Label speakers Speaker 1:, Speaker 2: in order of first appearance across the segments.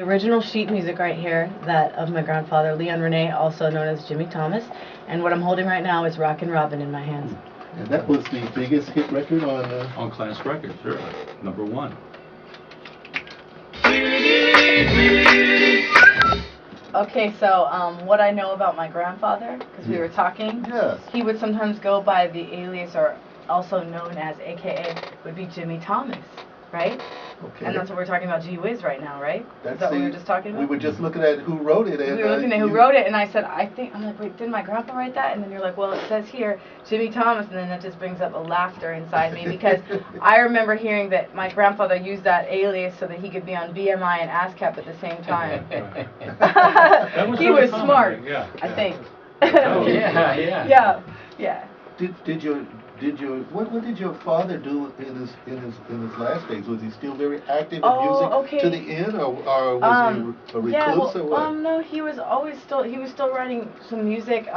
Speaker 1: The original sheet music right here, that of my grandfather, Leon Rene, also known as Jimmy Thomas. And what I'm holding right now is Rockin Robin in my hands.
Speaker 2: And that was the biggest hit record on
Speaker 3: Class Records, sure. #1.
Speaker 1: Okay, so what I know about my grandfather, because we were talking,
Speaker 2: yes,
Speaker 1: he would sometimes go by the alias, or also known as AKA, would be Jimmy Thomas, right?
Speaker 2: Okay.
Speaker 1: And that's what we're talking about, Gee Whiz, right now, right?
Speaker 2: That's
Speaker 1: Is that what we were just talking about?
Speaker 2: We were just looking at who wrote it. And,
Speaker 1: we were looking at who wrote it, and I said, I'm like, wait, didn't my grandpa write that? And then you're like, well, it says here, Jimmy Thomas, and then that just brings up a laughter inside me, because I remember hearing that my grandfather used that alias so that he could be on BMI and ASCAP at the same time. He was smart,
Speaker 3: yeah.
Speaker 1: I think.
Speaker 3: Yeah.
Speaker 1: Yeah.
Speaker 2: What did your father do in his last days? Was he still very active in music to the end, or was he a recluse or what?
Speaker 1: No, he was still writing some music.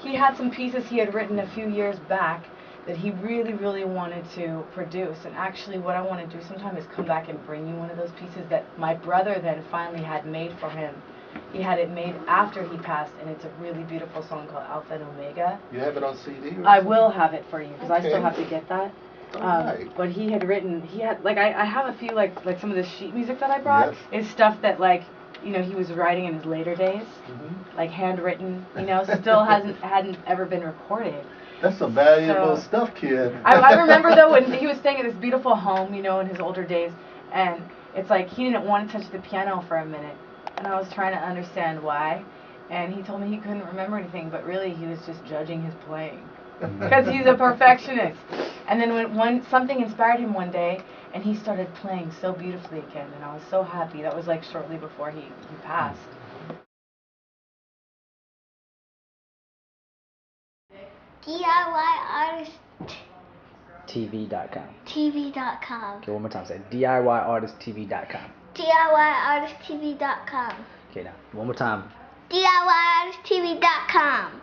Speaker 1: He had some pieces he had written a few years back that he really wanted to produce. And actually, what I want to do sometime is come back and bring you one of those pieces that my brother then finally had made for him. He had it made after he passed, and it's a really beautiful song called Alpha and Omega.
Speaker 2: You have it on CD?
Speaker 1: I will have it for you, because
Speaker 2: okay.
Speaker 1: I still have to get that.
Speaker 2: Right.
Speaker 1: But he had like I have a few like some of the sheet music that I brought is stuff that he was writing in his later days, like handwritten, still hadn't ever been recorded.
Speaker 2: That's some valuable stuff, kid.
Speaker 1: I remember though when he was staying at this beautiful home, in his older days, and it's like he didn't want to touch the piano for a minute. And I was trying to understand why, and he told me he couldn't remember anything, but really he was just judging his playing, because he's a perfectionist. And then when something inspired him one day, and he started playing so beautifully again, and I was so happy. That was like shortly before he passed.
Speaker 4: DIYArtisttv.com.
Speaker 5: TV.com.
Speaker 4: Okay, one more time. Say DIYArtisttv.com.
Speaker 5: DIYArtisttv.com.
Speaker 4: Okay, now one more time.
Speaker 5: DIYArtisttv.com.